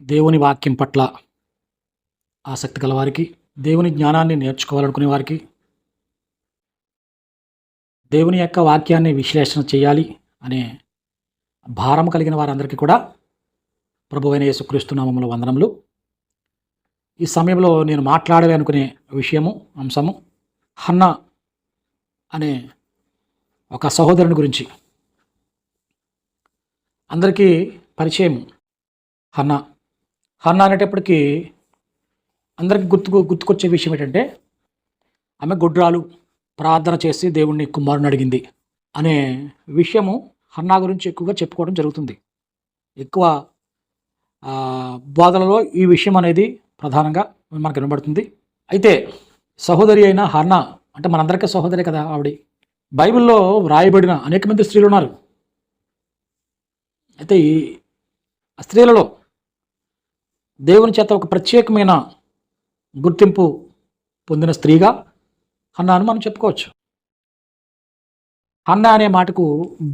దేవుని వాక్యం పట్ల ఆసక్తి గలవారికి, దేవుని జ్ఞానాన్ని నేర్చుకోవాలనుకునే వారికి, దేవుని యొక్క వాక్యాన్ని విశ్లేషణ చేయాలి అనే భారం కలిగిన వారందరికీ కూడా ప్రభువైన యేసుక్రీస్తు నామములో వందనములు. ఈ సమయంలో నేను మాట్లాడాలి అనుకునే అంశము హన్నా అనే ఒక సహోదరుని గురించి. అందరికీ పరిచయం హన్నా. హన్నా అనేటప్పటికీ అందరికీ గుర్తుకొచ్చే విషయం ఏంటంటే, ఆమె గుడ్రాలు, ప్రార్థన చేసి దేవుణ్ణి కుమారుని అడిగింది అనే విషయము హన్నా గురించి ఎక్కువగా చెప్పుకోవడం జరుగుతుంది. ఎక్కువ బోధనలో ఈ విషయం అనేది ప్రధానంగా మనకు వినబడుతుంది. అయితే సహోదరి అయిన హన్నా అంటే మనందరికీ సహోదరే కదా ఆవిడ. బైబిల్లో వ్రాయబడిన అనేక మంది స్త్రీలు ఉన్నారు. అయితే ఈ స్త్రీలలో దేవుని చేత ఒక ప్రత్యేకమైన గుర్తింపు పొందిన స్త్రీగా హన్నాను మనం చెప్పుకోవచ్చు. హన్నా అనే మాటకు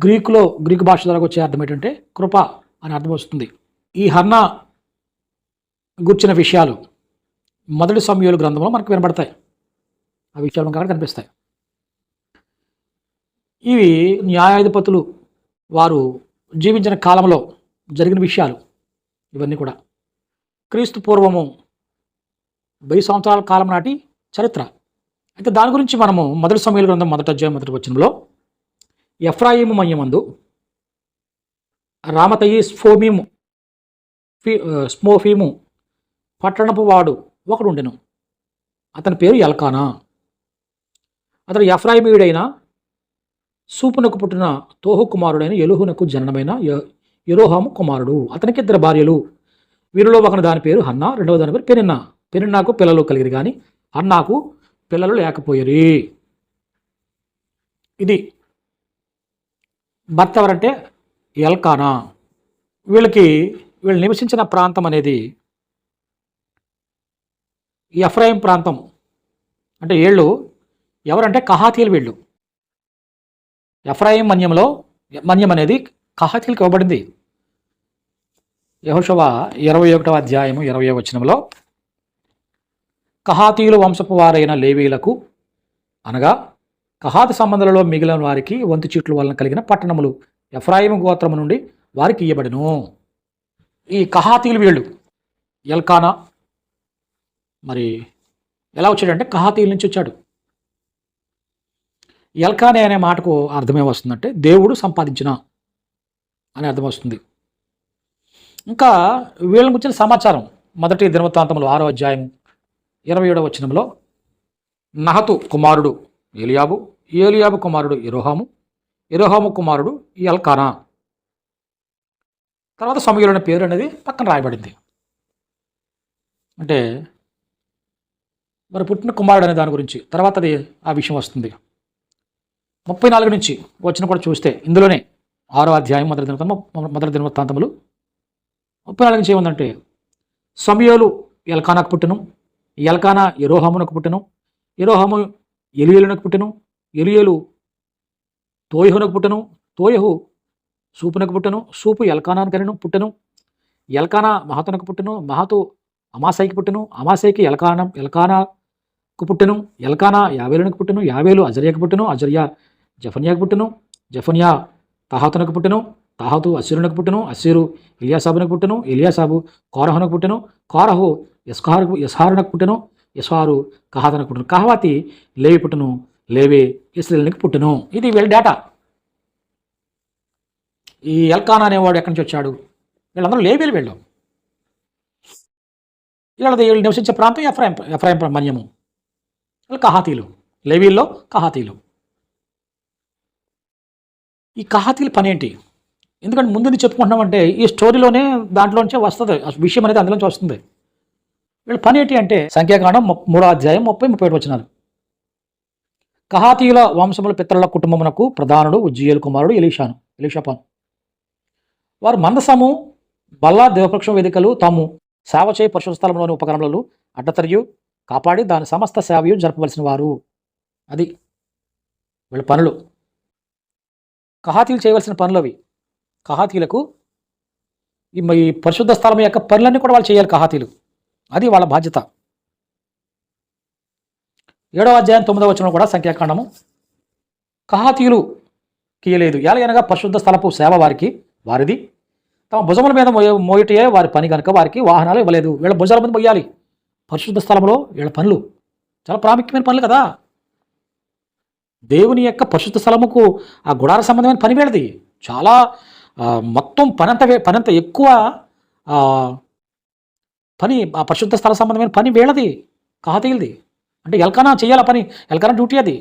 గ్రీకు భాష ద్వారా వచ్చే అర్థం ఏంటంటే కృప అని అర్థం వస్తుంది. ఈ హన్నా గుర్చిన విషయాలు మొదటి సమూయేలు గ్రంథంలో మనకు వినబడతాయి. ఆ విషయాలు మనకు అక్కడ కనిపిస్తాయి. ఇవి న్యాయాధిపతులు వారు జీవించిన కాలంలో జరిగిన విషయాలు. ఇవన్నీ కూడా క్రీస్తు పూర్వము 1000 సంవత్సరాల కాలం నాటి చరిత్ర. అయితే దాని గురించి మనము మొదటి సమూయేలు గ్రంథం 1వ అధ్యాయం 1వ వచనంలో ఎఫ్రాయిము మన్యమందు రామతయి స్మోఫీము పట్టణపు వాడు ఒకడు ఉండెను. అతని పేరు ఎల్కానా. అతడు ఎఫ్రాయిమీయుడైన సూపునకు పుట్టిన తోహు కుమారుడైన ఎలుహునకు జననమైన యెరోహాము కుమారుడు. అతనికి 2 భార్యలు. వీరిలో ఒకని దాని పేరు హన్నా, రెండవ దాని పేరు పెనిన్నా. పెనిన్నాకు పిల్లలు కలిగిరి కానీ హన్నాకు పిల్లలు లేకపోయిరి. ఇది భర్త ఎవరంటే ఎల్కానా. వీళ్ళు నివసించిన ప్రాంతం అనేది ఎఫ్రాయిం ప్రాంతం. అంటే వీళ్ళు ఎవరంటే కహాతీలు. వీళ్ళు ఎఫ్రాయిం మన్యం అనేది కహాతీలకు ఇవ్వబడింది. యెహోషువ 21వ అధ్యాయము 20వ వచనంలో కహాతీయుల వంశపు వారైన లేవీలకు అనగా కహాతు సంబంధాలలో మిగిలిన వారికి వంతు చీట్ల వలన కలిగిన పట్టణములు ఎఫ్రాయిము గోత్రము నుండి వారికి ఇయ్యబడిను. ఈ కహాతీయులు వీళ్ళు. ఎల్కానా మరి ఎలా వచ్చాడంటే కహాతీయుల నుంచి వచ్చాడు. ఎల్కానే అనే మాటకు అర్థమే వస్తుందంటే దేవుడు సంపాదించిన అని అర్థం వస్తుంది. ఇంకా వీళ్ళని గురించిన సమాచారం మొదటి దినవృత్తాంతములు 6వ అధ్యాయం 27వ వచనంలో నహతు కుమారుడు ఏలియాబు, ఏలియాబు కుమారుడు యెరోహాము, యెరోహాము కుమారుడు ఎల్కానా. తర్వాత సమూయేలు అనే పేరు అనేది పక్కన రాయబడింది. అంటే మరి పుట్టిన కుమారుడు అనే దాని గురించి తర్వాత ఆ విషయం వస్తుంది. 34 నుంచి వచ్చిన కూడా చూస్తే ఇందులోనే 6వ అధ్యాయం మొదటి దినవృత్తాంతములు 34 నుంచి ఏముందంటే సమూయేలు ఎల్కానాకు పుట్టెను, ఎల్కానా యెరోహామునకు పుట్టెను, యెరోహాము ఎలీయేలునకు పుట్టెను, ఎలీయేలు తోయహునకు పుట్టెను, తోయహు సూపునకు పుట్టెను, సూపు ఎల్కానాను కనెను పుట్టెను, ఎల్కానా మహతునకు పుట్టెను, మహతు అమాసైకి పుట్టెను, అమాసైకి ఎల్కానాకు పుట్టెను, ఎల్కానా యావేలునకు పుట్టెను, యావేలు అజర్యాకు పుట్టెను, అజర్యా జఫన్యాకు పుట్టెను, జఫన్యా తహాతునకు పుట్టెను, తాహాతు అస్సీరునకు పుట్టెను, అస్సీరు ఇలియాసాబునకు పుట్టెను, ఇలియాసాబు కోరహునకు పుట్టెను, కోరహు యస్హారునకు పుట్టెను, యస్హారు కహాతునకు పుట్టెను, కహాతి లేవి పుట్టెను, లేవి ఇశ్రాయేలునికి పుట్టెను. ఇది వీళ్ళ డేటా. ఈ ఎల్కానా అనేవాడు ఎక్కడి నుంచి వచ్చాడు? వీళ్ళందరూ లేవీలు. వీళ్ళు నివసించే ప్రాంతం ఎఫ్రాయిం మన్యము. వీళ్ళు కహాతీలు, లేవీల్లో కహాతీలు. ఈ కహాతీల పని ఏంటి? ఎందుకంటే ముందు చెప్పుకుంటున్నామంటే ఈ స్టోరీలోనే దాంట్లోంచే వస్తుంది విషయం అనేది, అందులోంచి వస్తుంది. వీళ్ళ పని ఏంటి అంటే సంఖ్యాకాండం 3వ అధ్యాయం 30-31 వచనాలు. కహాతీయుల వంశముల పితరుల కుటుంబమునకు ప్రధానుడు ఉజ్జీయేలు కుమారుడు ఎలీషాపాను. వారు మందసము, బల్ల, దేవపక్ష వేదికలు తాము సేవ చేయ పరిశుద్ధ స్థలంలోని ఉపకరణములను అడ్డతరియు కాపాడి దాని సమస్త సేవయు జరపవలసిన వారు. అది వీళ్ళ పనులు. కహాతీలు చేయవలసిన పనులు అవి. కహాతీలకు ఈ పరిశుద్ధ స్థలం యొక్క పనులన్నీ కూడా వాళ్ళు చేయాలి కహాతీలు. అది వాళ్ళ బాధ్యత. 7వ అధ్యాయం 9వ వచనం కూడా సంఖ్యాకాండము. కహాతీయులు కీయలేదు, ఎలాగనగా పరిశుద్ధ స్థలపు సేవ వారిది, తమ భుజముల మీద మోయటయే వారి పని కనుక వారికి వాహనాలు ఇవ్వలేదు. వీళ్ళ భుజాల మీద మొయ్యాలి. పరిశుద్ధ స్థలంలో వీళ్ళ పనులు చాలా ప్రాముఖ్యమైన పనులు కదా. దేవుని యొక్క పరిశుద్ధ స్థలముకు ఆ గుడార సంబంధమైన పని వీళ్ళది. చాలా మొత్తం పనంత ఎక్కువ పని ఆ పరిశుద్ధ స్థల సంబంధమైన పని వీళ్ళది, కహాతీయులది. అంటే ఎల్కానా చేయాల పని, ఎల్కానా డ్యూటీ అది.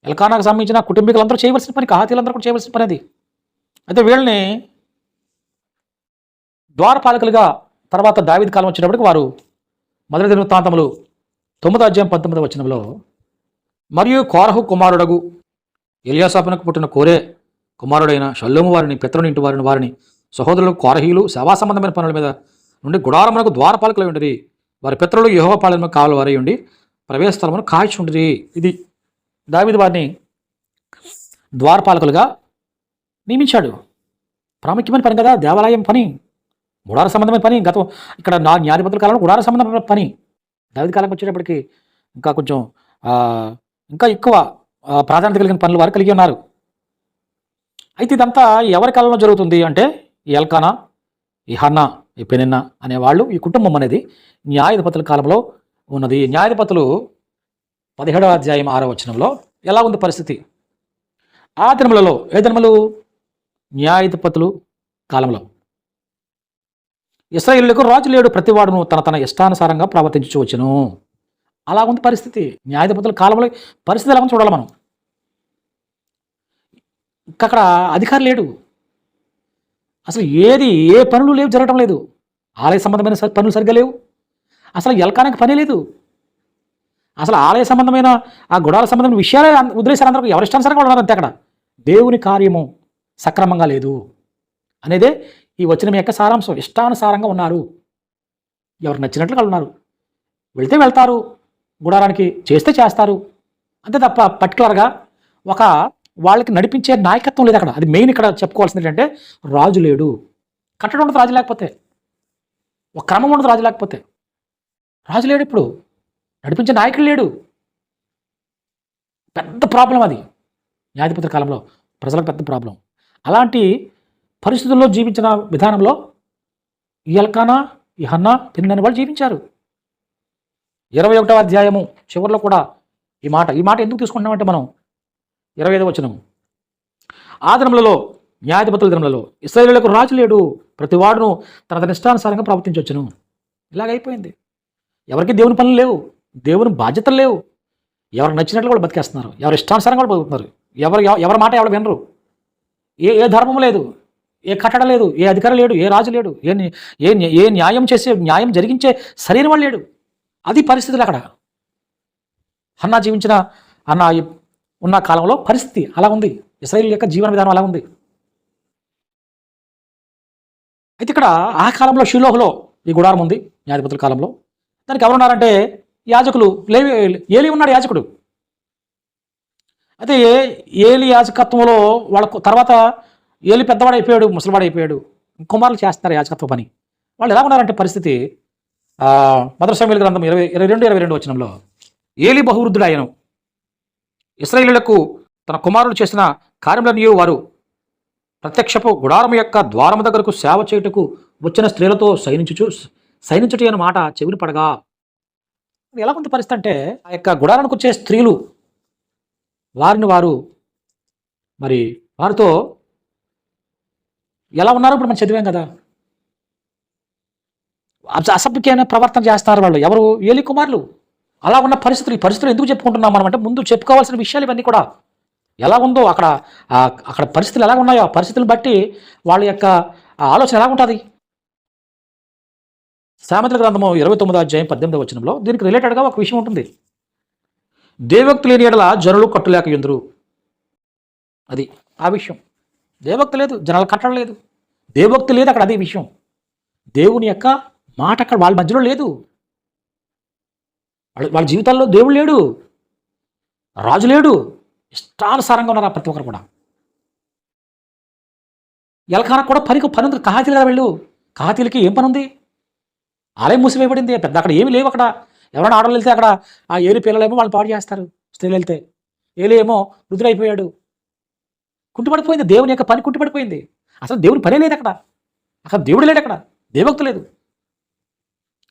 ఎల్కానాకు సంబంధించిన కుటుంబీకులందరూ చేయవలసిన పని, కహాతీయులందరూ కూడా చేయవలసిన పని అది. అయితే వీళ్ళని ద్వారపాలకులుగా తర్వాత దావీదు కాలం వచ్చేటప్పటికి వారు మొదటి దినవృత్తాంతములు 9వ అధ్యాయం 19వ వచనంలో, మరియు కోరహు కుమారుడగు ఎలియాసాపునకు పుట్టిన కోరే కుమారుడైన షల్లూము వారిని పితరుని ఇంటి వారిని సహోదరులు కోరహీలు సేవా సంబంధమైన పనుల మీద నుండి గుడారమునకు ద్వారపాలకులై ఉండిరి. వారి పితరులు యెహోవా పాలెమునకు కావలి వారై ఉండి ప్రవేశ స్థలమును కాల్చుండిరి. ఇది దావీదు వారిని ద్వారపాలకులుగా నియమించాడు. ప్రాముఖ్యమైన పని కదా దేవాలయం పని, గుడార సంబంధమైన పని. ఇక్కడ న్యాయాధిపతుల కాలంలో గుడార సంబంధమైన పని. దావీదు కాలంకి వచ్చేటప్పటికి ఇంకా కొంచెం ఇంకా ఎక్కువ ప్రాధాన్యత కలిగిన పనులు వారు కలిగి ఉన్నారు. అయితే ఇదంతా ఎవరి కాలంలో జరుగుతుంది అంటే ఈ ఎల్కానా, ఈ హన్నా, ఈ పెనిన్నా అనేవాళ్ళు, ఈ కుటుంబం అనేది న్యాయాధిపతుల కాలంలో ఉన్నది. న్యాయాధిపతులు 17వ అధ్యాయం 6వ వచనంలో ఎలా ఉంది పరిస్థితి? ఆ దినములలో, ఏ దినములు? న్యాయాధిపతులు కాలంలో ఇశ్రాయేలులకు రాజు లేడు, ప్రతివాడును తన ఇష్టానుసారంగా ప్రవర్తించు వచ్చును. అలా ఉంది పరిస్థితి. న్యాయాధిపతుల కాలంలో పరిస్థితి ఎలా ఉంది చూడాలి మనం. అక్కడ అధికారి లేడు, అసలు ఏ పనులు లేవు, జరగటం లేదు. ఆలయ సంబంధమైన పనులు సరిగ్గా లేవు. అసలు ఎల్కానాకి పని లేదు. అసలు ఆలయ సంబంధమైన ఆ గుడాల సంబంధమైన విషయాలే ఉద్దేశాలు అందరూ ఎవరి ఇష్టానుసారంగా ఉన్నారు అంతే. అక్కడ దేవుని కార్యము సక్రమంగా లేదు అనేదే ఈ వచనం యొక్క సారాంశం. ఇష్టానుసారంగా ఉన్నారు, ఎవరు నచ్చినట్లుగా ఉన్నారు. వెళ్తే వెళ్తారు, గుడారానికి చేస్తే చేస్తారు అంతే తప్ప పర్టికులర్గా ఒక వాళ్ళకి నడిపించే నాయకత్వం లేదు అక్కడ. అది మెయిన్ ఇక్కడ చెప్పుకోవాల్సింది ఏంటంటే రాజు లేడు. కట్టడం ఉండదు రాజు లేకపోతే, ఒక క్రమం ఉండదు రాజు లేకపోతే. రాజు లేడు, ఇప్పుడు నడిపించే నాయకుడు లేడు. పెద్ద ప్రాబ్లం అది న్యాయాధిపతుల కాలంలో, ప్రజలకు పెద్ద ప్రాబ్లం. అలాంటి పరిస్థితుల్లో జీవించిన విధానంలో ఈ ఎల్కానా, ఈ హన్నా, పెనిన్నా వాళ్ళు జీవించారు. 21వ అధ్యాయము చివరిలో కూడా ఈ మాట ఎందుకు తీసుకుంటున్నామంటే మనం 25వ వచనం, ఆ దినములలో, న్యాయాధిపతుల దినములలో ఇశ్రాయేలులకు రాజు లేడు, ప్రతివాడును తన ఇష్టానుసారంగా ప్రవర్తించవచ్చును. ఇలాగైపోయింది. ఎవరికి దేవుని పనులు లేవు, దేవుని బాధ్యతలు లేవు. ఎవరికి నచ్చినట్లు కూడా బతికేస్తున్నారు, ఎవరి ఇష్టానుసారంగా కూడా బతుకుతున్నారు. ఎవరి మాట ఎవరు వినరు. ఏ ధర్మం లేదు, ఏ కట్టడం లేదు, ఏ అధికారం లేడు, ఏ రాజు లేడు, ఏ న్యాయం జరిగించే సరైన వాళ్ళు లేడు. అది పరిస్థితులు అక్కడ. హన్నా జీవించిన అన్న ఉన్న కాలంలో పరిస్థితి అలా ఉంది. ఇశ్రాయేలు యొక్క జీవన విధానం అలా ఉంది. అయితే ఇక్కడ ఆ కాలంలో షిలోహులో ఈ గుడారం ఉంది న్యాయాధిపతుల కాలంలో. దానికి ఎవరున్నారంటే యాజకులు. ఏలి ఉన్నాడు యాజకుడు. అయితే ఏలి యాజకత్వంలో వాళ్ళ తర్వాత ఏలి పెద్దవాడు అయిపోయాడు, ముసలివాడు అయిపోయాడు, కుమారులు చేస్తున్నారు యాజకత్వ పని. వాళ్ళు ఎలా ఉన్నారంటే పరిస్థితి మొదటి సమూయేలు గ్రంథం 22 వచనంలో, ఏలి బహువృద్ధుడు ఆయను, ఇశ్రాయేలులకు తన కుమారులు చేసిన కార్యములన్నీ వారు ప్రత్యక్షపు గుడారము యొక్క ద్వారము దగ్గరకు సేవ చేయుటకు వచ్చిన స్త్రీలతో సైనించుటి అనే మాట చెవిని పడగా. ఎలా కొంత పరిస్థితి అంటే ఆ యొక్క గుడారానికి వచ్చే స్త్రీలు వారు మరి వారితో ఎలా ఉన్నారో ఇప్పుడు మనం చదివాం కదా. అసభ్యమైన ప్రవర్తన చేస్తారు వాళ్ళు. ఎవరు? ఏలి కుమారులు. అలా ఉన్న పరిస్థితులు. ఈ పరిస్థితులు ఎందుకు చెప్పుకుంటున్నాం మనం అంటే ముందు చెప్పుకోవాల్సిన విషయాలు ఇవన్నీ కూడా. ఎలా ఉందో అక్కడ పరిస్థితులు ఎలా ఉన్నాయో ఆ పరిస్థితులను బట్టి వాళ్ళ యొక్క ఆలోచన ఎలా ఉంటుంది. సామెతల గ్రంథము 29వ అధ్యాయం 18వ వచనంలో దీనికి రిలేటెడ్గా ఒక విషయం ఉంటుంది. దేవోక్తి లేని ఎడల జనులు కట్టులేక ఎందురు. అది ఆ విషయం. దేవోక్తి లేదు, జనాలు కట్టడం లేదు, దేవోక్తి లేదు అక్కడ. అదే విషయం. దేవుని యొక్క మాట అక్కడ వాళ్ళ మధ్యలో లేదు. వాళ్ళ జీవితాల్లో దేవుడు లేడు, రాజు లేడు. ఇష్టానుసారంగా ఉన్నారు ప్రతి ఒక్కరు కూడా. ఎల్కానా కూడా పని ఉంది, కహాతీలు కదా వెళ్ళు. కహాతీలకి ఏం పని ఉంది? ఆలయం మూసివేయబడింది, పెద్ద అక్కడ ఏమి లేవు. అక్కడ ఎవరైనా ఆడవాళ్ళు వెళ్తే అక్కడ ఆ ఏలి పిల్లలేమో వాళ్ళని పాడు చేస్తారు. స్త్రీలు వెళ్తే ఏలి ఏమో వృద్ధుడైపోయాడు, కుంటుపడిపోయింది. దేవుని యొక్క పని కుంటుపడిపోయింది. అసలు దేవుని పనే లేదు అక్కడ, అసలు దేవుడు లేడు అక్కడ, దేవభక్తి లేదు.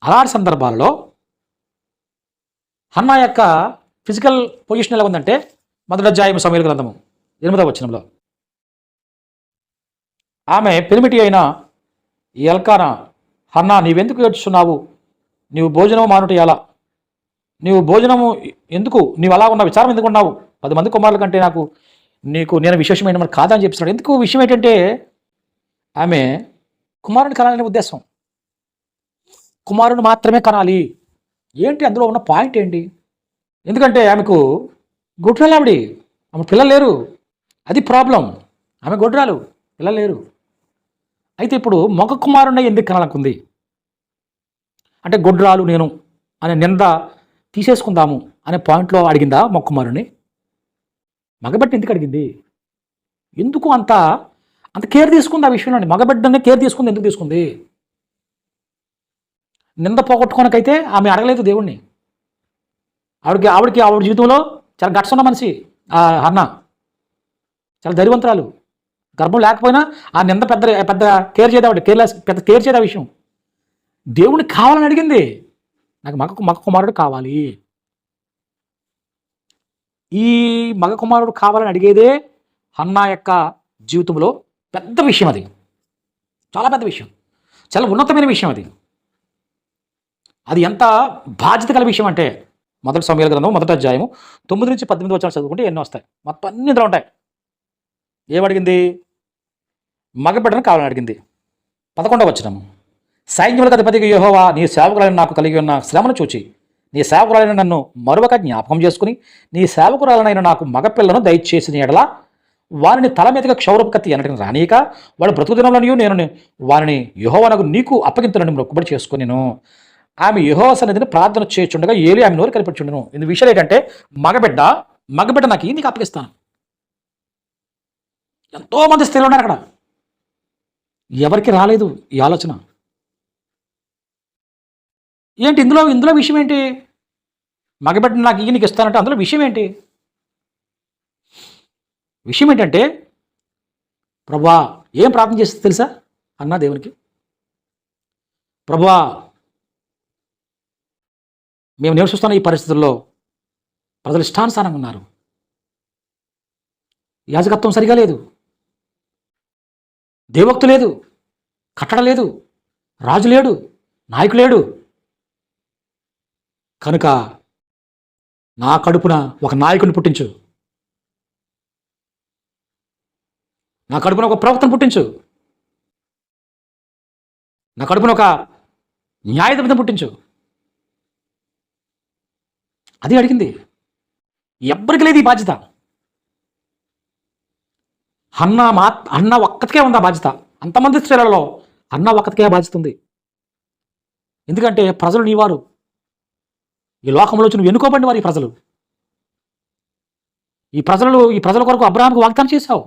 అలాంటి సందర్భాల్లో హన్నా యొక్క ఫిజికల్ పొజిషన్ ఎలా ఉందంటే, మొదటి అధ్యాయం సమూయేలు గ్రంథము 8వ వచనంలో, ఆమె పెనిమిటి అయిన ఎల్కానా, హన్నా నీవెందుకు ఏడ్చున్నావు? నీవు భోజనము మానుట ఎలా? నీవు భోజనము ఎందుకు, నీవు అలా ఉన్న విచారం ఎందుకు ఉన్నావు? 10 మంది కుమారుల కంటే నేను విశేషమైన మరి కాదని చెప్పిస్తున్నాడు. ఎందుకు విషయం ఏంటంటే, ఆమె కుమారుని కనాలనే ఉద్దేశం, కుమారుని మాత్రమే కనాలి. ఏంటి అందులో ఉన్న పాయింట్ ఏంటి? ఎందుకంటే ఆమెకు గొడ్రాలు, ఆమె పిల్లలు లేరు, అది ప్రాబ్లం. ఆమె గొడ్రాలు, పిల్లలు లేరు. అయితే ఇప్పుడు మగ కుమారుని ఎందుకు కనాలనుకుంది అంటే, గొడ్రాలు నేను అనే నింద తీసేసుకుందాము అనే పాయింట్లో అడిగిందా మగ కుమారుని? మగబిడ్డ ఎందుకు అడిగింది? ఎందుకు అంత కేర్ తీసుకుంది ఆ విషయంలో? మగబిడ్డనే కేర్ తీసుకుంది, ఎందుకు తీసుకుంది? నింద పోగొట్టుకోనకైతే ఆమె అడగలేదు దేవుణ్ణి. ఆవిడ జీవితంలో చాలా గట్స్ ఉన్న మనిషి అన్న, చాలా ధైర్యవంతురాలు. గర్భం లేకపోయినా ఆ నింద పెద్ద కేర్ చేయదు, పెద్ద కేర్ చేయదు ఆ విషయం. దేవుడిని కావాలని అడిగింది, నాకు మగ కుమారుడు కావాలి. ఈ మగ కుమారుడు కావాలని అడిగేదే హన్నా యొక్క జీవితంలో పెద్ద విషయం. అది చాలా పెద్ద విషయం, చాలా ఉన్నతమైన విషయం. అది ఎంత బాధ్యత గల విషయం అంటే, మొదటి సమూయేలు గ్రంథం 1వ అధ్యాయము 9 నుంచి 18 వచనాలు చదువుకుంటే ఎన్నో వస్తాయి. మొత్తం అన్ని ఇందులో ఉంటాయి. ఏమడిగింది? మగబిడ్డను కావాలని అడిగింది. 11వ వచనం, సైన్యములకు అధిపతికి యెహోవా నీ సేవకురాలను నాకు కలిగి ఉన్న శ్రమను చూచి నీ సేవకురాలైన నన్ను మరొక జ్ఞాపకం చేసుకుని నీ సేవకురాలనైన నాకు మగపిల్లను దయచేసిన ఎడల వారిని తల మీదగా క్షౌరపు కత్తి ఎనటిని రానీయక వాడు బ్రతుకు దినంలోనియు నేను వారిని యెహోవానకు నీకు అప్పగింతులని మొక్కుబడి చేసుకుని ఆమె యెహోవా సన్నిధిని ప్రార్థన చేయుచుండగా ఏలీ ఆమె నోరు కనిపెట్టుచుండెను. ఇందు విషయాలు ఏంటంటే, మగబిడ్డ నాకు నీకు అప్పగిస్తాను. ఎంతోమంది స్త్రీలు ఉన్నారు అక్కడ, ఎవరికి రాలేదు ఈ ఆలోచన. ఏంటి ఇందులో విషయం ఏంటి? మగబిడ్డ నాకు నీకు ఇస్తానంటే అందులో విషయం ఏంటి? విషయం ఏంటంటే, ప్రభువా ఏం ప్రార్థన చేస్తుంది తెలుసా అన్నా దేవునికి? ప్రభువా, మేము నివసిస్తున్న ఈ పరిస్థితుల్లో ప్రజలు ఇష్టానుసారంగా ఉన్నారు, యాజకత్వం సరిగా లేదు, దేవోక్తి లేదు, కట్టడ లేదు, రాజు లేడు, నాయకు లేడు. కనుక నా కడుపున ఒక నాయకుని పుట్టించు, నా కడుపున ఒక ప్రవక్తను పుట్టించు, నా కడుపున ఒక న్యాయాధిపతిని పుట్టించు. అది అడిగింది. ఎవ్వరికి లేదు ఈ బాధ్యత. అన్న ఒక్కతికే ఉంది ఆ బాధ్యత. అంతమంది స్త్రీలలో అన్న ఒక్కతికే ఆ బాధ్యత ఉంది. ఎందుకంటే ప్రజలు నీవారు, ఈ లోకంలో నువ్వు ఎన్నుకోబడిన వారు. ఈ ప్రజల కొరకు అబ్రహాముకు వాగ్దానం చేశావు,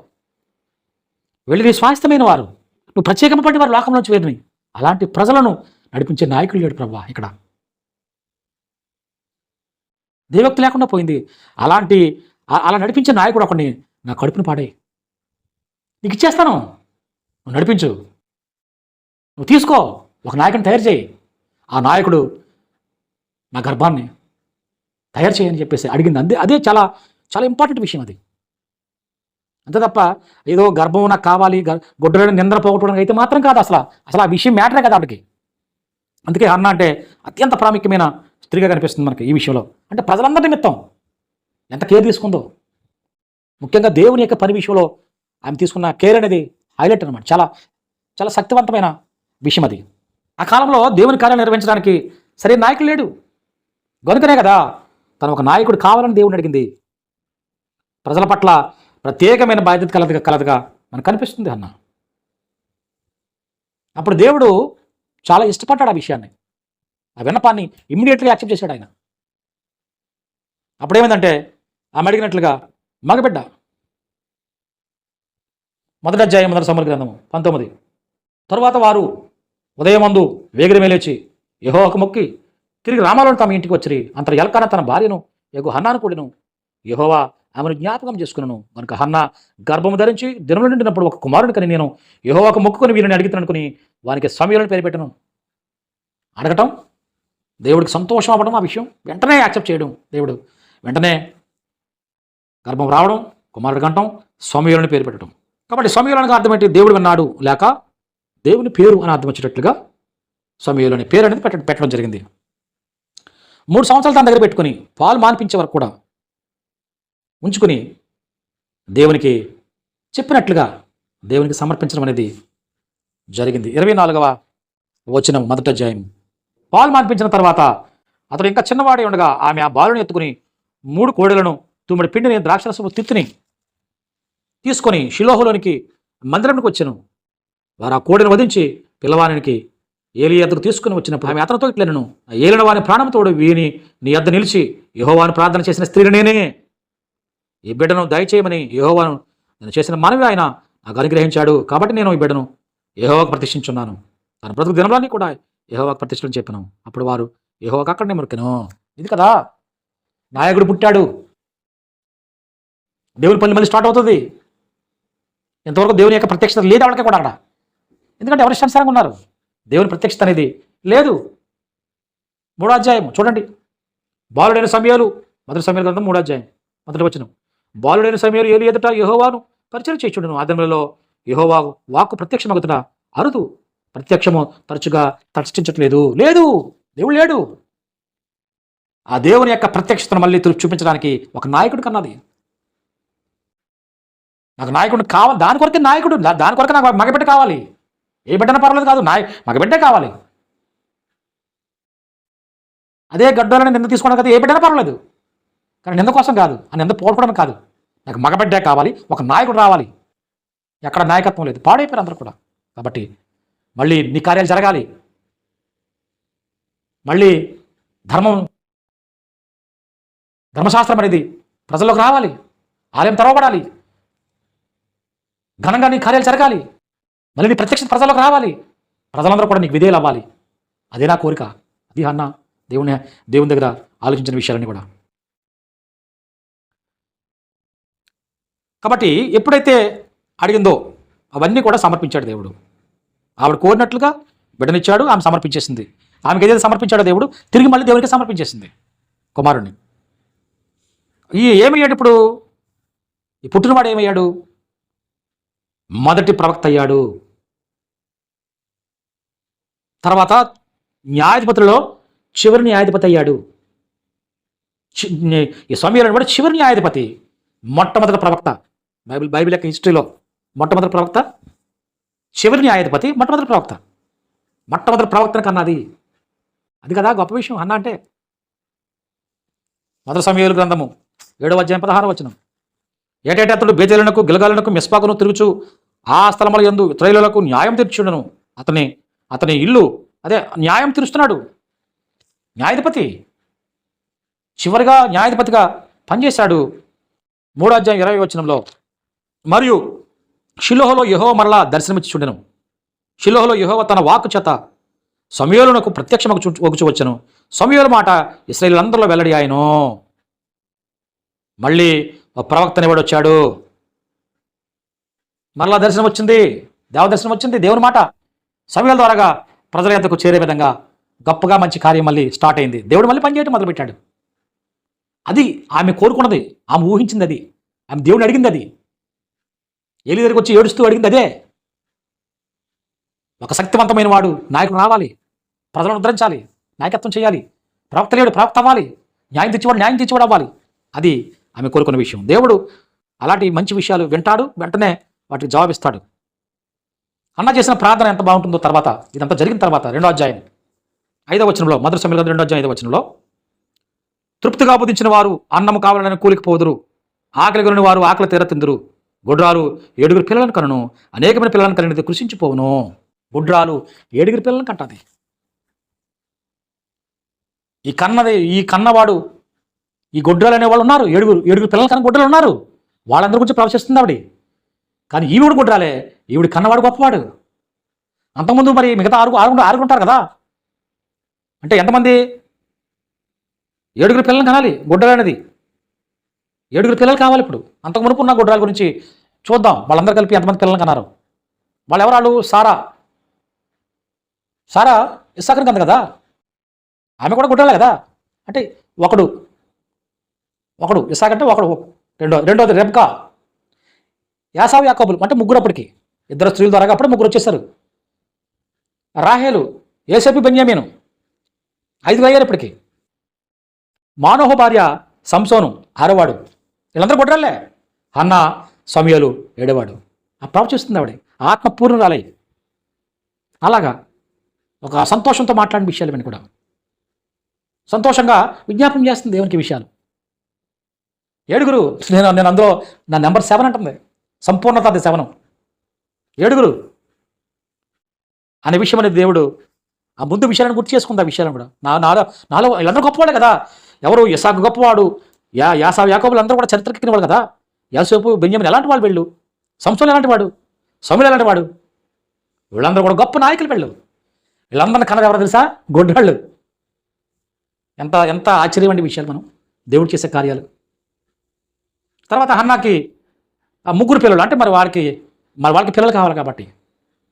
వెళ్ళి నీ స్వాస్థ్యమైన వారు, నువ్వు ప్రత్యేకమైన వారు లోకంలోంచి వేరిని. అలాంటి ప్రజలను నడిపించే నాయకులు లేడు ప్రభువా. ఇక్కడ దేవోక్తి లేకుండా పోయింది. అలా నడిపించే నాయకుడు ఒకడిని నా కడుపును పాడే నీకు ఇచ్చేస్తాను, నువ్వు నడిపించు, నువ్వు తీసుకో, ఒక నాయకుడిని తయారు చేయి, ఆ నాయకుడు నా గర్భాన్ని తయారు చేయని చెప్పేసి అడిగింది. అదే చాలా చాలా ఇంపార్టెంట్ విషయం. అది అంతే తప్ప ఏదో గర్భం నాకు కావాలి, గొడ్డలను నిందర పోగొట్టడానికి అయితే మాత్రం కాదు. అసలు ఆ విషయం మ్యాటరే కదా ఆవిడకి. అందుకే హన్నా అంటే అత్యంత ప్రాముఖ్యమైన స్త్రీగా కనిపిస్తుంది మనకి ఈ విషయంలో. అంటే ప్రజలందరి నిమిత్తం ఎంత కేర్ తీసుకుందో, ముఖ్యంగా దేవుని యొక్క పని విషయంలో ఆమె తీసుకున్న కేర్ అనేది హైలైట్ అనమాట. చాలా చాలా శక్తివంతమైన విషయం అది. ఆ కాలంలో దేవుని కార్యాలు నిర్వహించడానికి సరైన నాయకుడు లేడు. గనుకనే కదా తను ఒక నాయకుడు కావాలని దేవుని అడిగింది. ప్రజల పట్ల ప్రత్యేకమైన బాధ్యత కలదుగా మనకు కనిపిస్తుంది అన్న. అప్పుడు దేవుడు చాలా ఇష్టపడ్డాడు ఆ విషయాన్ని, ఆ విన్నపాన్ని ఇమ్మీడియట్గా యాక్సెప్ట్ చేశాడు ఆయన. అప్పుడేమైందంటే ఆమె అడిగినట్లుగా మగబిడ్డ మొదటి అధ్యాయం మొదటి సమూయేలు గ్రంథము 19. తరువాత వారు ఉదయమందు వేగిరమే లేచి యెహోవాకు మొక్కి తిరిగి రామాలోని తమ ఇంటికి వచ్చిరి. అంతట ఎల్కానా తన భార్యను యెహూ హన్నాను కూడిను. యెహోవా ఆమెను జ్ఞాపకం చేసుకున్నాను కనుక హన్నా గర్భము ధరించి దినములు నిండినప్పుడు ఒక కుమారుని కని నేను యెహోవాకు మొక్కుకొని వీరిని అడుగుతాననుకుని వానికి సమూయేలును పేరు పెట్టను. అడగటం దేవుడికి సంతోషం అవ్వడం, ఆ విషయం వెంటనే యాక్సెప్ట్ చేయడం, దేవుడు వెంటనే గర్భం రావడం, కుమారుడు కంటం, సమూయేలుని పేరు పెట్టడం. కాబట్టి సమూయేలు అనగా అర్థం ఏంటి? దేవుడు విన్నాడు లేక దేవుని పేరు అని అర్థం వచ్చేటట్లుగా సమూయేలు అనే పేరు అనేది పెట్టడం జరిగింది. 3 సంవత్సరాలు తన దగ్గర పెట్టుకుని పాలు మాన్పించే వరకు కూడా ఉంచుకుని దేవునికి చెప్పినట్లుగా దేవునికి సమర్పించడం అనేది జరిగింది. 24వ వచనం మొదటి అధ్యాయం. పాలు మాన్పించిన తర్వాత అతడు ఇంకా చిన్నవాడే ఉండగా ఆమె ఆ బాలుని ఎత్తుకుని 3 కోడెలను తుమ్మిడి పిండిని ద్రాక్షరసపు తిత్తిని తీసుకొని షిలోహులోనికి మందిరంకి వచ్చాను. వారు ఆ కోడిని వధించి పిల్లవానికి ఏలి ఎద్దకు తీసుకుని వచ్చినప్పుడు ఆమె అతనితో ఇట్లనను, ఏలిన వాని ప్రాణంతోడు వీని నీ యొద్ద నిలిచి యెహోవాను ప్రార్థన చేసిన స్త్రీని నేనే. ఈ బిడ్డను దయచేయమని యెహోవాను నేను చేసిన మనవి ఆయన నాకు అనుగ్రహించాడు. కాబట్టి నేను ఈ బిడ్డను యెహోవాకు ప్రతిష్ఠించున్నాను. తన బ్రతుకు దినములన్నీ కూడా యెహోవాకు ప్రతిష్ఠించని చెప్పాను. అప్పుడు వారు యెహోవాకు అక్కడనే మురికెను. ఇది కదా నాయకుడు పుట్టాడు. దేవుని పని మళ్ళీ స్టార్ట్ అవుతుంది. ఇంతవరకు దేవుని యొక్క ప్రత్యక్షత లేదు వాళ్ళకి కూడా అక్కడ. ఎందుకంటే ఎవరి ఇష్టానుసారంగా ఉన్నారు. దేవుని ప్రత్యక్షత అనేది లేదు. 3వ అధ్యాయం చూడండి. బాలుడైన సమూయేలు, మొదటి సమూయేలు గ్రంథం 3వ అధ్యాయం మొదటి వచనం. బాలుడైన సమూయేలు ఏలి ఎదుట యెహోవాను పరిచయం చేయుచుండెను. ఆ దినములలో యెహోవా వాక్కు ప్రత్యక్షమగుట అరుదు. ప్రత్యక్షము తరచుగా ప్రతిష్ఠించట్లేదు. లేదు, దేవుడు లేడు. ఆ దేవుని యొక్క ప్రత్యక్షతను మళ్ళీ చూపించడానికి ఒక నాయకుడు కన్నది. నాకు నాయకుడు కావాలి, దాని కొరకే నాయకుడు, దాని కొరకే నాకు మగబిడ్డ కావాలి. ఏ బిడ్డన పర్వాలేదు కాదు, మగబిడ్డే కావాలి. అదే గడ్డలని నింద తీసుకోవడం కదా, ఏ బిడ్డన పర్వాలేదు, కానీ నింద కోసం కాదు, ఆ నింద పోవడం కాదు. నాకు మగబిడ్డే కావాలి, ఒక నాయకుడు రావాలి. ఎక్కడ నాయకత్వం లేదు, పాడైపోయారు అందరూ కూడా. కాబట్టి మళ్ళీ నీ కార్యాలు జరగాలి, మళ్ళీ ధర్మశాస్త్రం అనేది ప్రజల్లోకి రావాలి, ఆలయం తెరవబడాలి, ఘనంగా నీ కార్యాలు జరగాలి, మళ్ళీ నీ ప్రత్యక్షత ప్రజల్లోకి రావాలి, ప్రజలందరూ కూడా నీకు విధేయులు అవ్వాలి. అదే నా కోరిక. అది అన్న దేవుని దగ్గర ఆలోచించిన విషయాలన్నీ కూడా. కాబట్టి ఎప్పుడైతే అడిగిందో అవన్నీ కూడా సమర్పించాడు దేవుడు. ఆవిడ కోరినట్లుగా బిడ్డనిచ్చాడు, ఆమె సమర్పించేసింది. ఆమెకి ఏదైతే సమర్పించాడో దేవుడు తిరిగి మళ్ళీ దేవునికి సమర్పించేసింది కుమారుణ్ణి. ఏమయ్యాడు ఇప్పుడు? ఈ పుట్టినవాడు ఏమయ్యాడు? మొదటి ప్రవక్త అయ్యాడు. తర్వాత న్యాయాధిపతులలో చివరి న్యాయాధిపతి అయ్యాడు. ఈ సమూయేలు కూడా చివరి న్యాయాధిపతి, మొట్టమొదటి ప్రవక్త. బైబిల్ యొక్క హిస్టరీలో మొట్టమొదటి ప్రవక్త, చివరి న్యాయాధిపతి, మొట్టమొదటి ప్రవక్త. మొట్టమొదటి ప్రవక్తను కన్నది. అది కదా గొప్ప విషయం అన్న అంటే. మొదటి సమూయేలు గ్రంథము 7వ అధ్యాయం 16వ వచనం. ఏటేటా అతడు బేతేలునకు గిల్గాలునకు మిస్పాకును తిరుగుచు ఆ స్థలముల యందు ఇశ్రాయేలులకు న్యాయం తీర్చుండెను. అతని ఇల్లు అదే న్యాయం తీరుస్తున్నాడు. న్యాయాధిపతి చివరిగా న్యాయాధిపతిగా పనిచేశాడు. 3వ అధ్యాయం 20వ వచనంలో, మరియు షిలోహులో యెహోవా మరలా దర్శనమిచ్చుచుండెను. షిలోహులో యెహోవా తన వాక్కు చేత సమూయేలునకు ప్రత్యక్షమగుచు వచ్చెను. సమూయేలు మాట ఇశ్రాయేలులందరిలో వెల్లడి ఆయను. మళ్ళీ ఒక ప్రవక్తనివాడు వచ్చాడు. మరలా దర్శనం వచ్చింది, దేవదర్శనం వచ్చింది. దేవుని మాట సమూయేలు ద్వారాగా ప్రజల యొద్దకు చేరే విధంగా గొప్పగా మంచి కార్యం మళ్ళీ స్టార్ట్ అయింది. దేవుడు మళ్ళీ పనిచేయడం మొదలుపెట్టాడు. అది ఆమె కోరుకున్నది, ఆమె ఊహించింది, అది ఆమె దేవుడు అడిగింది. అది ఏలి దగ్గరికి వచ్చి ఏడుస్తూ అడిగింది అదే. ఒక శక్తివంతమైన వాడు నాయకుడు రావాలి, ప్రజలను ఉద్ధరించాలి, నాయకత్వం చేయాలి, ప్రవక్త లేడు ప్రవక్త అవ్వాలి, న్యాయం తెచ్చేవాడు అవ్వాలి. అది ఆమె కోరుకున్న విషయం. దేవుడు అలాంటి మంచి విషయాలు వింటాడు, వెంటనే వాటికి జవాబిస్తాడు. అన్న చేసిన ప్రార్థన ఎంత బాగుంటుందో తర్వాత ఇదంతా జరిగిన తర్వాత 2వ అధ్యాయం 5వ వచనంలో, మొదటి సమూయేలు 2వ అధ్యాయం 5వ వచనంలో, తృప్తిగా బుధించిన వారు అన్నము కావాలని కూలికి పోదురు, ఆకలి కొనిన వారు ఆకలి తీర తిందురు. గుడ్రాలు 7 పిల్లలను కనును, అనేకమైన పిల్లలను కలిగినది కృషించిపోవును. గుడ్రాలు 7 పిల్లలను కంటది. ఈ కన్నవాడు, ఈ గొడ్రాలు అనేవాళ్ళు ఉన్నారు. 7 పిల్లలు కన్నా గొడ్డలు ఉన్నారు. వాళ్ళందరి గురించి ప్రవచిస్తుంది ఆవిడ. కానీ ఈవిడ గుడ్రాలే, ఈవిడ కన్నవాడు గొప్పవాడు. అంతకుముందు మరి మిగతా ఆరుగురు ఉంటారు కదా. అంటే ఎంతమంది? 7 పిల్లలు కనాలి గుడ్డలనేది. 7 పిల్లలు కావాలి ఇప్పుడు. అంతకుమునుపు ఉన్న గుడ్రాల గురించి చూద్దాం. వాళ్ళందరూ కలిపి ఎంతమంది పిల్లలు కన్నారు? వాళ్ళు ఎవరాళ్ళు? సారా ఇస్సాకుని కంది కదా, ఆమె కూడా గుడ్రాలే కదా. అంటే ఒకడు ఇస్సాకు అంటే ఒకడు, రెండోది రెబ్కా, యాసావు, యాకోబులు అంటే ముగ్గురు. అప్పటికి 2 స్త్రీల ద్వారా అప్పుడు 3 వచ్చేసారు. రాహేలు, యోసేపు, బెన్యామీను 5 అయ్యారు ఇప్పటికి. మానోహ భార్య సంసోను 6వాడు. వీళ్ళందరూ గుడ్రాలే. హన్నా, సమూయేలు 7వాడు. ఆ ప్రభు చూస్తుంది ఆవిడ ఆత్మపూర్ణురాలై. అలాగా ఒక సంతోషంతో మాట్లాడిన విషయాలు ఇవన్నీ కూడా సంతోషంగా విజ్ఞాపనం చేస్తుంది దేవునికి విషయాలు. 7 నేను అందులో నా నెంబర్ 7 అంటుంది. సంపూర్ణత అది 7. 7 అనే విషయం అనేది దేవుడు ఆ ముందు విషయాలను గుర్తు చేసుకుంది. ఆ విషయాలను కూడా నాలో వీళ్ళందరూ గొప్పవాడే కదా. ఎవరు? ఇస్సాకు గొప్పవాడు, యాసావు, యాకోబులు అందరూ కూడా చరిత్రకెక్కిన వాళ్ళు కదా. యోసేపు, బెన్యామీను ఎలాంటి వాళ్ళు వీళ్ళు? సంసోను ఎలాంటి వాడు? సమూయేలు ఎలాంటి వాడు? వీళ్ళందరూ కూడా గొప్ప నాయకులు వీళ్ళు. వీళ్ళందరినీ కన్నది ఎవరు తెలుసా? గొడ్రాళ్ళు. ఎంత ఎంత ఆశ్చర్యం అండి విషయాలు మనం దేవుడు చేసే కార్యాలు. తర్వాత హన్నాకి 3 పిల్లలు. అంటే మరి వాళ్ళకి పిల్లలు కావాలి కాబట్టి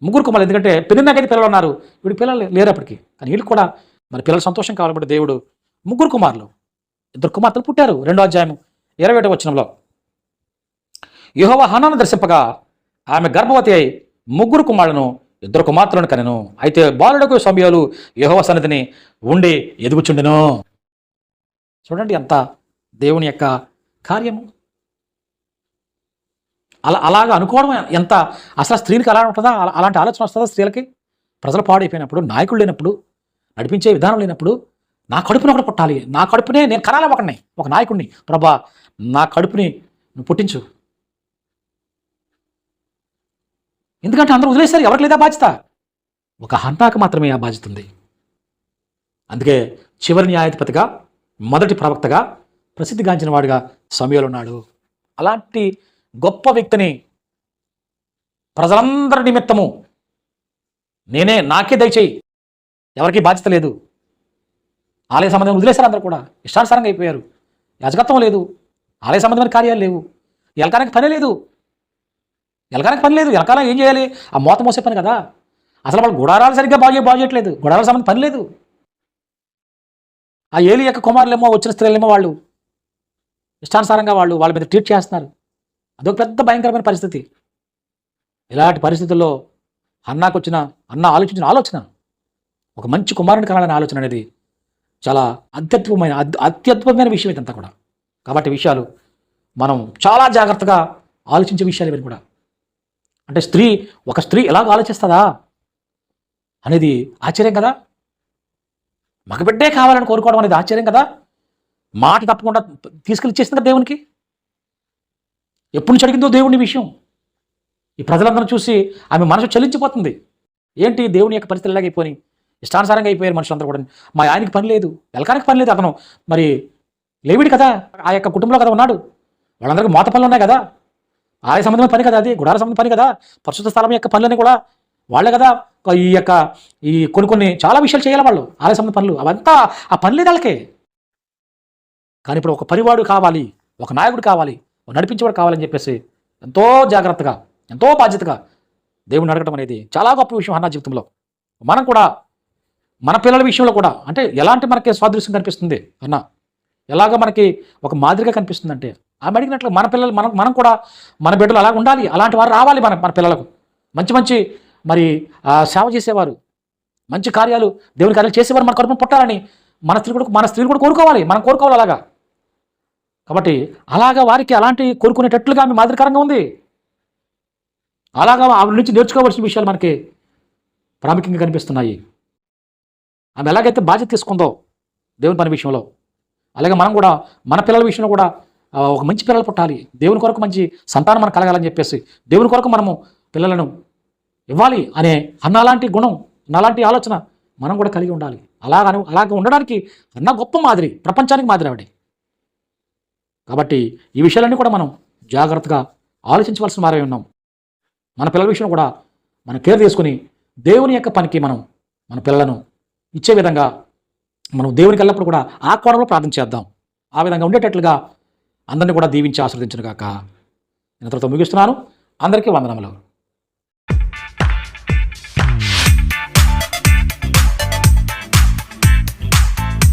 3 కుమారులు. ఎందుకంటే పెరిగినాకైతే పిల్లలు ఉన్నారు, వీడికి పిల్లలు లేరు అప్పటికి. కానీ వీళ్ళకి కూడా మరి పిల్లల సంతోషం కావాలంటే దేవుడు 3 కుమారులు, 2 కుమార్తెలు పుట్టారు. 2వ అధ్యాయం 21వ వచనంలో యెహోవా హన్నాను దర్శింపగా ఆమె గర్భవతి అయి 3 కుమారులను 2 కుమార్తెలను కనెను. అయితే బాలుడకు సమూయేలు యెహోవా సన్నిధిని ఉండి ఎదుగుచుండెను. చూడండి ఎంత దేవుని యొక్క కార్యము. అలాగా అనుకోవడం ఎంత అసలు స్త్రీలకి అలా ఉంటుందా? అలాంటి ఆలోచన వస్తుందా స్త్రీలకి? ప్రజలు పాడైపోయినప్పుడు, నాయకులు లేనప్పుడు, నడిపించే విధానం లేనప్పుడు, నా కడుపుని ఒకటి పుట్టాలి, నా కడుపునే నేను కనాలి ఒక నాయకుడిని. ప్రభా, నా కడుపుని నువ్వు పుట్టించు. ఎందుకంటే అందరూ వదిలేశారు. ఎవరికి లేదా బాధ్యత? ఒక హన్నాకు మాత్రమే ఆ బాధ్యత ఉంది. అందుకే చివరి న్యాయాధిపతిగా, మొదటి ప్రవక్తగా, ప్రసిద్ధిగాంచిన వాడిగా సమూయేలు ఉన్నాడు. అలాంటి గొప్ప వ్యక్తిని ప్రజలందరి నిమిత్తము నాకే దయచేయి, ఎవరికి బాధ్యత లేదు. ఆలయ సంబంధం వదిలేశారు. అందరూ కూడా ఇష్టానుసారంగా అయిపోయారు. యాజకత్వం లేదు, ఆలయ సంబంధమైన కార్యాలు లేవు, ఎలకానికి పని లేదు. ఎలకాలం ఏం చేయాలి? ఆ మోత మోసే పని కదా. అసలు వాళ్ళు గుడారాలు సరిగ్గా బాగు చేయట్లేదు. గుడారాల సంబంధం పని లేదు. ఆ ఏలి యొక్క కుమారులేమో, వచ్చిన స్త్రీలేమో వాళ్ళు ఇష్టానుసారంగా వాళ్ళ మీద ట్రీట్ చేస్తున్నారు. అదొక పెద్ద భయంకరమైన పరిస్థితి. ఇలాంటి పరిస్థితుల్లో అన్న ఆలోచించిన ఆలోచన, ఒక మంచి కుమారుని కనాలనే ఆలోచన అనేది చాలా అత్యద్భుతమైన విషయం ఇదంతా కూడా. కాబట్టి విషయాలు మనం చాలా జాగ్రత్తగా ఆలోచించే విషయాలు ఇవన్నీ కూడా. అంటే ఒక స్త్రీ ఎలాగ ఆలోచిస్తుందా అనేది ఆశ్చర్యం కదా. మగబిడ్డే కావాలని కోరుకోవడం అనేది ఆశ్చర్యం కదా. మాట తప్పకుండా తీసుకెళ్ళి ఇచ్చేస్తుంది కదా దేవునికి. ఎప్పుడు నుంచి అడిగిందో దేవుని విషయం. ఈ ప్రజలందరూ చూసి ఆమె మనసు చలించిపోతుంది. ఏంటి దేవుని యొక్క పరిస్థితులు ఎలాగైపోయి ఇష్టానుసారంగా అయిపోయారు మనుషులందరూ కూడా. మా ఆయనకి పని లేదు, ఎలకానికి పని లేదు. అతను మరి లేవిడి కదా, ఆ యొక్క కుటుంబంలో కదా ఉన్నాడు. వాళ్ళందరికీ మోత పనులు ఉన్నాయి కదా. ఆలయ సంబంధమైన పని కదా, అది గుడార సంబంధం పని కదా. పరిశుద్ధ స్థలం యొక్క పనులన్నీ కూడా వాళ్ళే కదా. ఈ కొన్ని చాలా విషయాలు చేయాలి వాళ్ళు, ఆలయ సంబంధ పనులు. అవంతా ఆ పని లేదు వాళ్ళకే. కానీ ఇప్పుడు ఒక పరివాడు కావాలి, ఒక నాయకుడు కావాలి, ఒక నడిపించేవాడు కావాలని చెప్పేసి ఎంతో జాగ్రత్తగా, ఎంతో బాధ్యతగా దేవుడిని అడగడం అనేది చాలా గొప్ప విషయం హన్నా జీవితంలో. మనం కూడా మన పిల్లల విషయంలో కూడా అంటే ఎలాంటి మనకి సాదృశ్యం కనిపిస్తుంది అన్న, ఎలాగ మనకి ఒక మాదిరిగా కనిపిస్తుందంటే ఆమె అడిగినట్లు మన పిల్లలు మనం కూడా మన బిడ్డలు అలాగ ఉండాలి. అలాంటి వారు రావాలి మన పిల్లలకు. మంచి మరి సేవ చేసేవారు, మంచి కార్యాలు, దేవుని కార్యాలు చేసేవారు మన కడుపును పుట్టాలని మన స్త్రీలు కూడా కోరుకోవాలి. మనం కోరుకోవాలి అలాగా. కాబట్టి అలాగా వారికి అలాంటి కోరుకునేటట్లుగా ఆమె మాదిరికరంగా ఉంది. అలాగా ఆమె నుంచి నేర్చుకోవాల్సిన విషయాలు మనకి ప్రాముఖ్యంగా కనిపిస్తున్నాయి. ఆమె ఎలాగైతే బాధ్యత తీసుకుందో దేవుని పని విషయంలో, అలాగే మనం కూడా మన పిల్లల విషయంలో కూడా ఒక మంచి పిల్లలు పుట్టాలి, దేవుని కొరకు మంచి సంతానం మనకు కలగాలని చెప్పేసి దేవుని కొరకు మనము పిల్లలను ఇవ్వాలి అనే అన్నలాంటి గుణం, అన్నలాంటి ఆలోచన మనం కూడా కలిగి ఉండాలి. అలాగ ఉండడానికి అన్న గొప్ప మాదిరి, ప్రపంచానికి మాదిరి ఆవిడ. కాబట్టి ఈ విషయాలన్నీ కూడా మనం జాగ్రత్తగా ఆలోచించవలసిన వారై ఉన్నాం. మన పిల్లల విషయంలో కూడా మనం కేర్ తీసుకుని దేవుని యొక్క పనికి మనం మన పిల్లలను ఇచ్చే విధంగా మనం దేవునికి వెళ్ళినప్పుడు కూడా ఆ కోణంలో ప్రార్థన చేద్దాం. ఆ విధంగా ఉండేటట్లుగా అందరినీ కూడా దీవించి ఆశీర్వదించును గాక. నేను ఇంతటితో ముగిస్తున్నాను. అందరికీ వందనములు.